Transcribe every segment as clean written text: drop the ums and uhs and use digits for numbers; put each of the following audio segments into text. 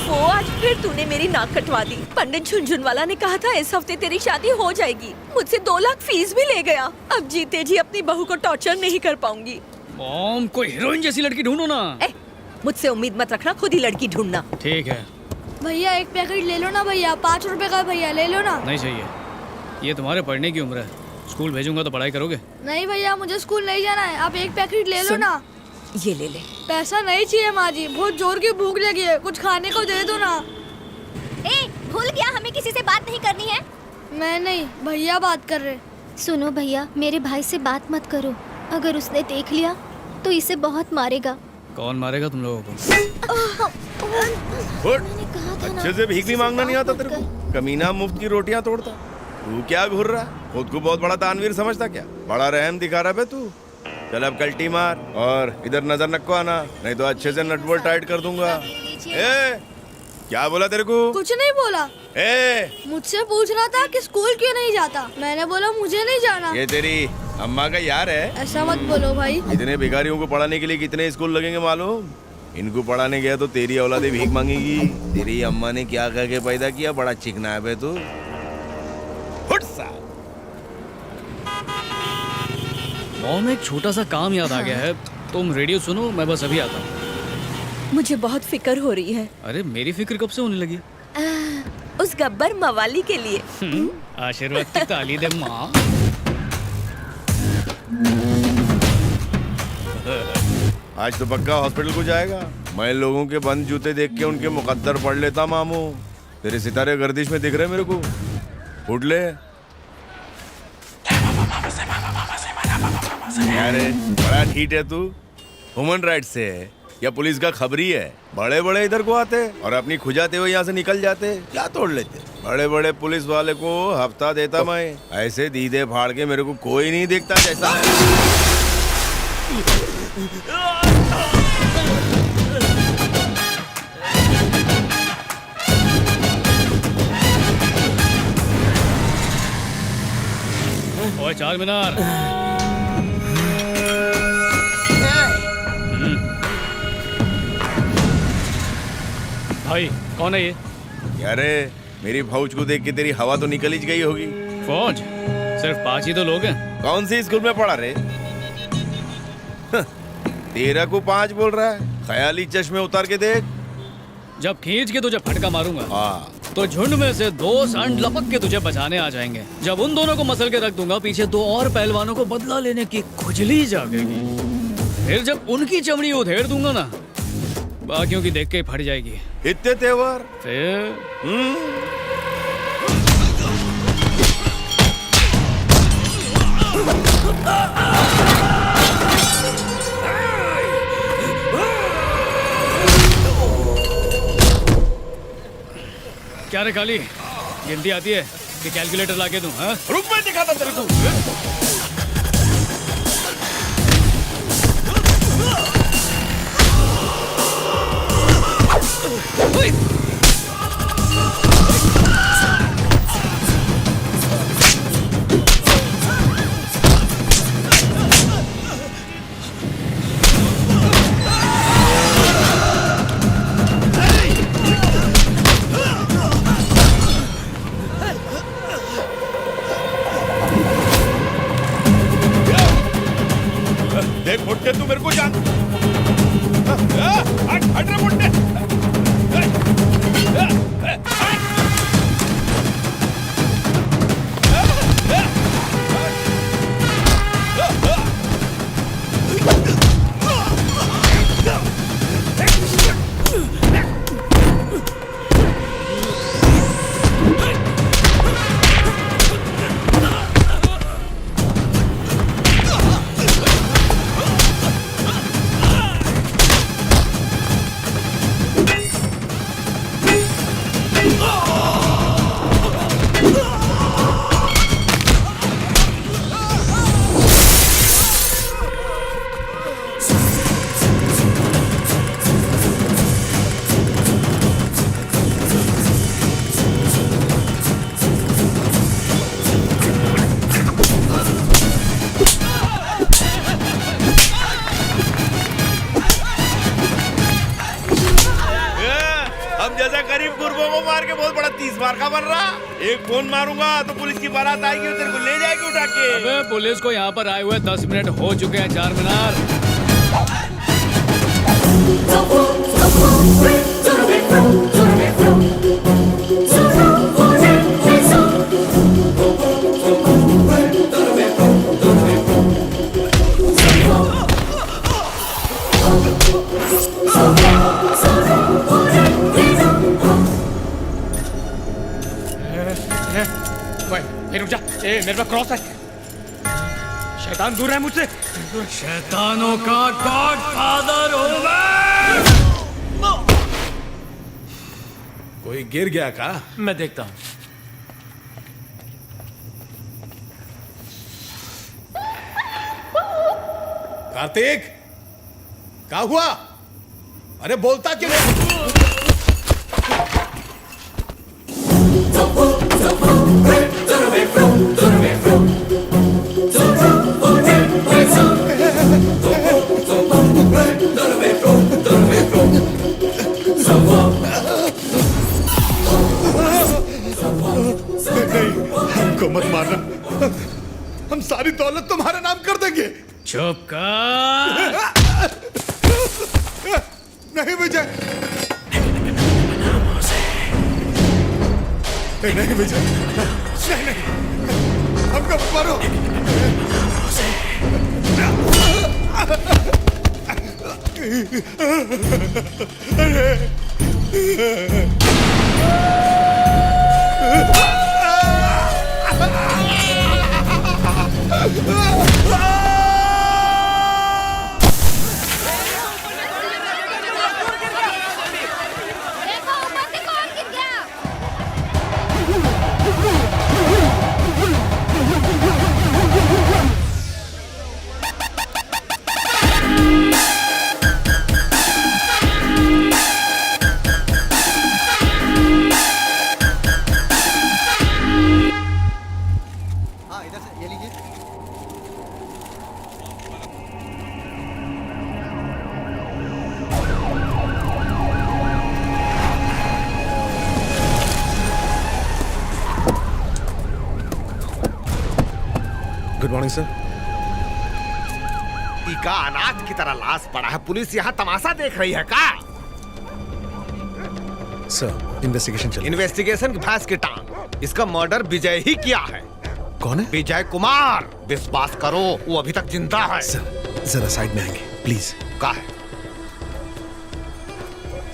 ओफो, आज फिर तूने मेरी नाक कटवा दी। पंडित झुनझुनवाला ने कहा था इस हफ्ते तेरी शादी हो जाएगी। मुझसे 2 लाख फीस भी ले गया। अब जीते जी अपनी बहू को टॉर्चर नहीं कर पाऊंगी। मॉम, कोई हीरोइन जैसी लड़की ढूंढो ना। मुझसे उम्मीद मत रखना, खुद ही लड़की ढूंढना। ठीक है भैया 1 पैकेट ले लो ना भैया, 5 रुपए का भैया, ले लो ना। नहीं चाहिए, ये तुम्हारे पढ़ने की उम्र है। स्कूल भेजूंगा तो पढ़ाई करोगे? नहीं भैया, मुझे स्कूल नहीं जाना है, आप 1 पैकेट ले लो ना। ये ले ले। पैसा नहीं चाहिए माँ जी, बहुत जोर की भूख लगी है, कुछ खाने को दे दो ना। भूल गया, हमें किसी से बात नहीं करनी है। मैं नहीं, भैया बात कर रहे। सुनो भैया, मेरे भाई से बात मत करो, अगर उसने देख लिया तो इसे बहुत मारेगा। कौन मारेगा तुम लोगों को? अच्छे से भीख भी मांगना नहीं आता तेरे को? कमीना मुफ्त की रोटियां तोड़ता। तू क्या घूर रहा है? खुद को बहुत बड़ा दानवीर समझता क्या? बड़ा रहम दिखा रहा है तू। चल अब कल्टी मार और इधर नजर नक्को आना, नहीं तो अच्छे से नटबोल टाइट कर दूंगा। क्या बोला तेरे को? कुछ नहीं बोला। मुझसे पूछ रहा था कि स्कूल क्यों नहीं जाता, मैंने बोला मुझे नहीं जाना। ये तेरी अम्मा का यार है? ऐसा मत बोलो भाई। इतने भिखारियों को पढ़ाने के लिए कितने स्कूल लगेंगे मालूम? इनको पढ़ाने गया तो तेरी औलादे भीख मांगेगी। तेरी अम्मा ने क्या कह के पैदा किया? बड़ा चिकना है बे तू। मॉम, एक छोटा सा काम याद आ गया है, तुम रेडियो सुनो, मैं बस अभी आता हूँ। मुझे बहुत फिक्र हो रही है। अरे मेरी फिक्र कब से होने लगी? उस गब्बर मवाली के लिए। आशीर्वाद की ताली दे माँ। आज तो पक्का हॉस्पिटल को जाएगा। मैं लोगों के बंद जूते देख के उनके मुकद्दर पढ़ लेता मामू। तेरे सितारे गर्दिश में दिख रहे मेरे को। उठ ले। अरे बड़ा ठीक है तू, ह्यूमन राइट से है या पुलिस का खबरी है? बड़े बड़े इधर को आते और अपनी खुजाते हुए यहाँ से निकल जाते, क्या तोड़ लेते? बड़े बड़े पुलिस वाले को हफ्ता देता मैं, ऐसे दीदे फाड़ के मेरे को कोई नहीं देखता जैसा। ओए चार मीनार, भाई कौन है ये? अरे मेरी फौज को देख के तेरी हवा तो निकल ही गई होगी। फौज? सिर्फ 5 ही तो लोग हैं। कौन सी स्कूल में पढ़ा रे? 13 को 5 बोल रहा है। ख्याली चश्मे उतार के देख। जब खींच के तुझे फटका मारूंगा हाँ तो झुंड में से 2 सांड लपक के तुझे बचाने आ जाएंगे। जब उन दोनों को मसल के रख दूंगा, पीछे 2 और पहलवानों को बदला लेने की खुजली जागेगी। फिर जब उनकी चमड़ी उधेड़ दूंगा ना, बाकियों की देख के फट जाएगी। इतने तेवर फिर क्या रे काली, गिनती आती है कि कैलकुलेटर लाके दूं? हाँ? रुक, मैं दिखाता तेरे को। हम जैसा गरीब गुरबों को मार के बहुत बड़ा 30 मार का बन रहा। एक फोन मारूंगा तो पुलिस की बारात आएगी और तेरे को ले जाएगी उठा के। अबे पुलिस को यहाँ पर आए हुए 10 मिनट हो चुके हैं, चार मीनार। रुक जा, मेरे पास क्रॉस है। शैतान दूर है मुझसे। शैतानों का गॉडफादर हूँ मैं। कोई गिर गया का? मैं देखता हूँ। कार्तिक, क्या हुआ? अरे बोलता क्यों नहीं? नहीं, हमको मत मारना। हम सारी दौलत तुम्हारे नाम कर देंगे। चुप कर। नहीं विजय, नहीं विजय, नहीं नहीं, हमको मत मारो। Good morning sir. टीका अनाथ की तरह लाश पड़ा है, पुलिस यहाँ तमाशा देख रही है का? सर इन्वेस्टिगेशन चल। इन्वेस्टिगेशन की भैंस की टांग। इसका मर्डर विजय ही किया है। कौन है? विजय कुमार। विश्वास करो, वो अभी तक जिंदा है। सर जरा साइड में आएंगे प्लीज। का है?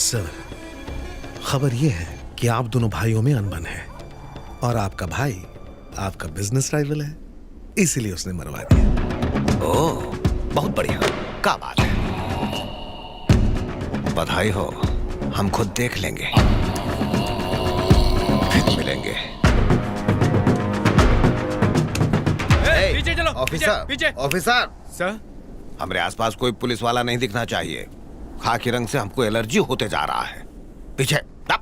सर खबर यह है कि आप दोनों भाइयों में अनबन है और आपका भाई आपका बिजनेस राइवल है, इसीलिए उसने मरवा दिया। ओह, बहुत बढ़िया। क्या बात है, बधाई हो। हम खुद देख लेंगे, फिर मिलेंगे। पीछे चलो। ऑफिसर, पीछे। ऑफिसर, सर, हमारे आसपास कोई पुलिस वाला नहीं दिखना चाहिए। खाकी रंग से हमको एलर्जी होते जा रहा है। पीछे तब।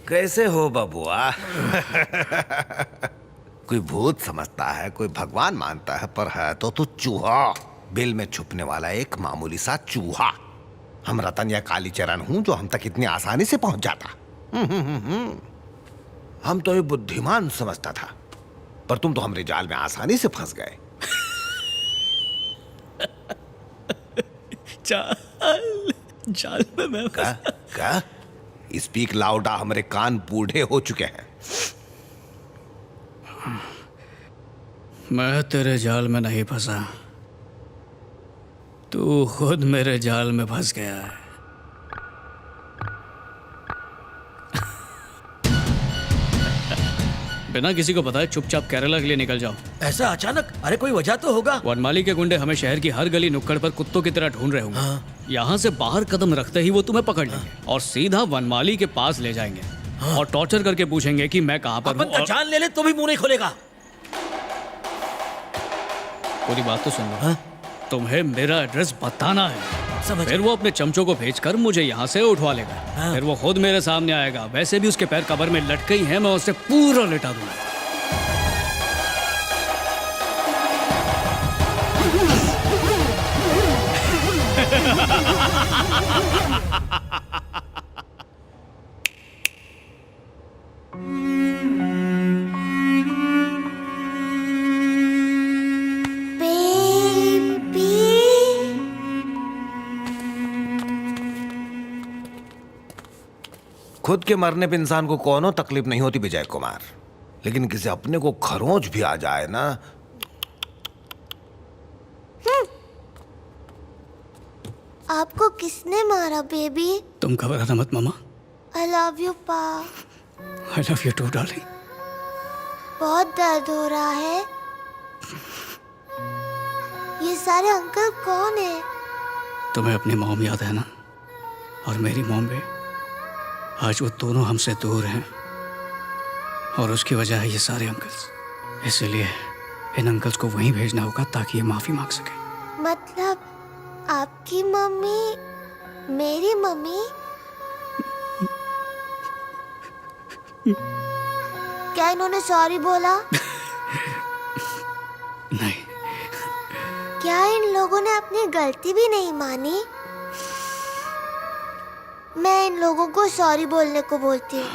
कैसे हो बबुआ? कोई भूत समझता है, कोई भगवान मानता है, पर है तो तू चूहा। बिल में छुपने वाला एक मामूली सा चूहा। हम रतन या कालीचरण हूं जो हम तक इतनी आसानी से पहुंच जाता। हम तो ये बुद्धिमान समझता था, पर तुम तो हमरे जाल में आसानी से फंस गए। जाल में मैं क्या? स्पीक लाउडा, हमारे कान बूढ़े हो चुके हैं। मैं तेरे जाल में नहीं फंसा, तू खुद मेरे जाल में फंस गया है। बिना किसी को बताए चुपचाप केरला के लिए निकल जाओ। ऐसा अचानक? अरे कोई वजह तो होगा। वनमाली के गुंडे हमें शहर की हर गली नुक्कड़ पर कुत्तों की तरह ढूंढ रहे होंगे। यहाँ से बाहर कदम रखते ही वो तुम्हें पकड़ लेंगे और सीधा वनमाली के पास ले जाएंगे और टॉर्चर करके पूछेंगे कि मैं कहाँ पर हूँ। अपन तो जान ले तो भी मुंह नहीं खोलेगा। पूरी बात तो सुन लो। तुम्हें मेरा एड्रेस बताना है, समझ फिर वो अपने चमचों को भेजकर मुझे यहाँ से उठवा लेगा। फिर वो खुद मेरे सामने आएगा। वैसे भी उसके पैर कब्र में लटके ही हैं, मैं उसे पूरा लिटा दूंगा। खुद के मरने पे इंसान को कोनो तकलीफ नहीं होती विजय कुमार, लेकिन किसी अपने को खरोंच भी आ जाए ना। आपको किसने मारा बेबी? तुम घबराना मत मामा। आई लव यू पा। I love you too darling. बहुत दर्द हो रहा है। ये सारे अंकल कौन है? तुम्हें अपनी मॉम याद है ना? और मेरी मॉम भी। आज वो दोनों हमसे दूर हैं और उसकी वजह है ये सारे अंकल्स। इसीलिए इन अंकल्स को वहीं भेजना होगा ताकि ये माफी मांग सके। मतलब आपकी मम्मी मेरी मम्मी? क्या इन्होंने सॉरी बोला? नहीं। क्या इन लोगों ने अपनी गलती भी नहीं मानी? मैं इन लोगों को सॉरी बोलने को बोलती हूँ।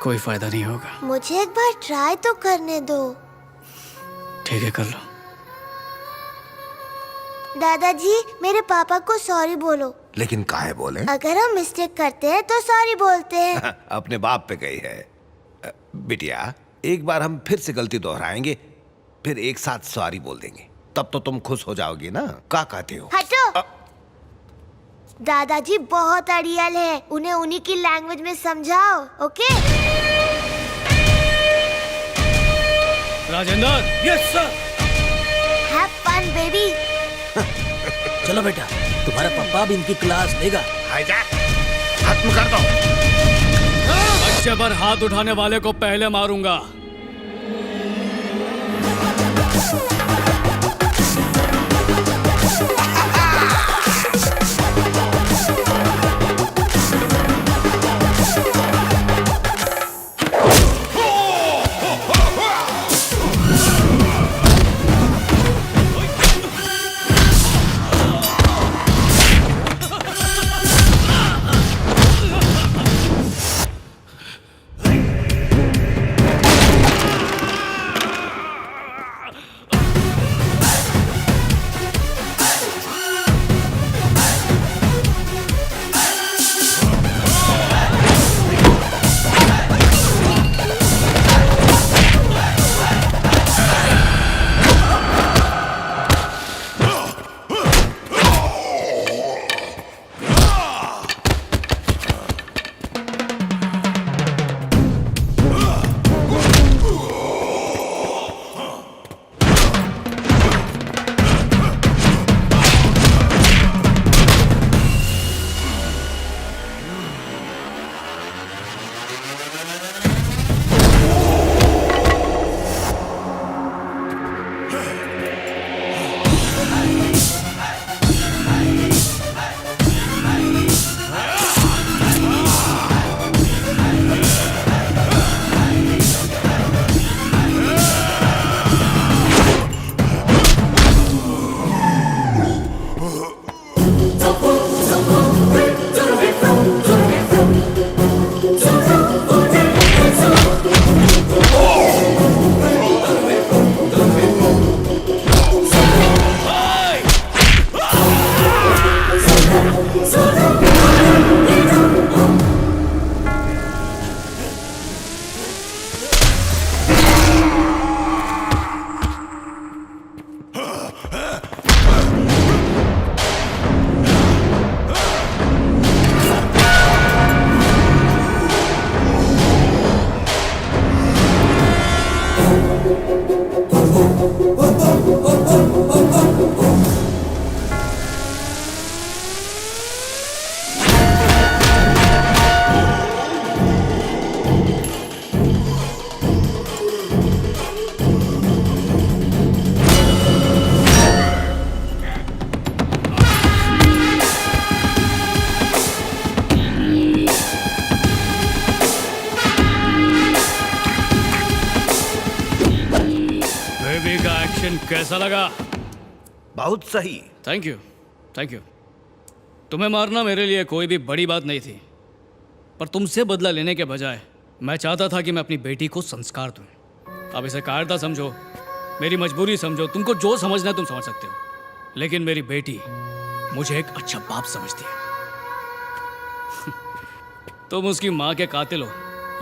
कोई फायदा नहीं होगा। मुझे एक बार ट्राई तो करने दो। ठीक है, कर लो। दादाजी मेरे पापा को सॉरी बोलो। लेकिन काहे बोले? अगर हम मिस्टेक करते हैं तो सॉरी बोलते हैं। अपने बाप पे गई है। बिटिया, एक बार हम फिर से गलती दोहराएंगे, फिर एक साथ सॉरी बोल देंगे, तब तो तुम खुश हो जाओगी ना। क्या कहते हो? हटो। दादाजी बहुत अड़ियल है, उन्हें उन्हीं की लैंग्वेज में समझाओ। Okay? Rajendra. Yes sir. Have fun baby. चलो बेटा, तुम्हारा पापा अब इनकी क्लास लेगा। खत्म कर दो। बच्चे पर हाथ उठाने वाले को पहले मारूंगा। कैसा लगा? बहुत सही। Thank you, thank you. तुम्हें मारना मेरे लिए कोई भी बड़ी बात नहीं थी, पर तुमसे बदला लेने के बजाय मैं चाहता था कि मैं अपनी बेटी को संस्कार दूं। अब इसे कायरता समझो, मेरी मजबूरी समझो, तुमको जो समझना है तुम समझ सकते हो, लेकिन मेरी बेटी मुझे एक अच्छा बाप समझती है। तुम उसकी माँ के कातिल हो,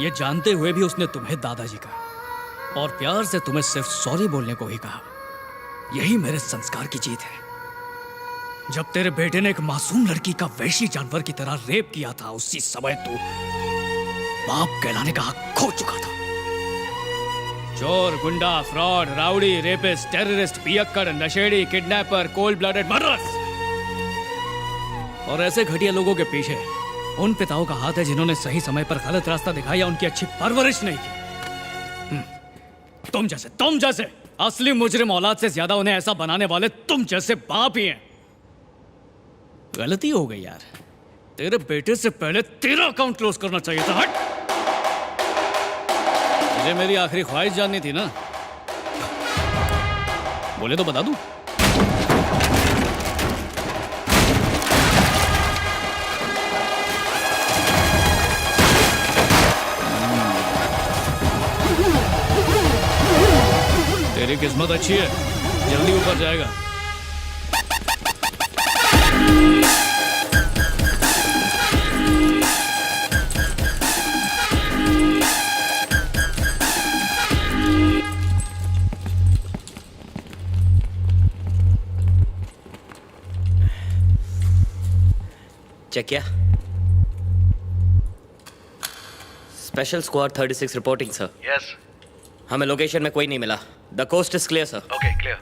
ये जानते हुए भी उसने तुम्हें दादाजी कहा और प्यार से तुम्हें सिर्फ सॉरी बोलने को ही कहा। यही मेरे संस्कार की जीत है। जब तेरे बेटे ने एक मासूम लड़की का वैशी जानवर की तरह रेप किया था, उसी समय तू बाप कहलाने का हक खो चुका था। चोर, गुंडा, फ्रॉड, राउडी, रेपिस्ट, टेररिस्ट, पियक्कड़, नशेड़ी, किडनैपर, कोल्ड ब्लडेड मर्डरर्स और ऐसे घटिया लोगों के पीछे उन पिताओं का हाथ है जिन्होंने सही समय पर गलत रास्ता दिखाया या उनकी अच्छी परवरिश नहीं की। तुम जैसे असली मुजरिम औलाद से ज्यादा उन्हें ऐसा बनाने वाले तुम जैसे बाप ही हैं। गलती हो गई यार, तेरे बेटे से पहले तेरा अकाउंट क्लोज करना चाहिए था। हट! मुझे मेरी आखिरी ख्वाहिश जाननी थी ना, बोले तो बता दूं। तेरी किस्मत अच्छी है, जल्दी ऊपर जाएगा। चेक किया? Special squad 36 reporting sir. Yes. हमें लोकेशन में कोई नहीं मिला। The coast is clear sir. Okay, clear.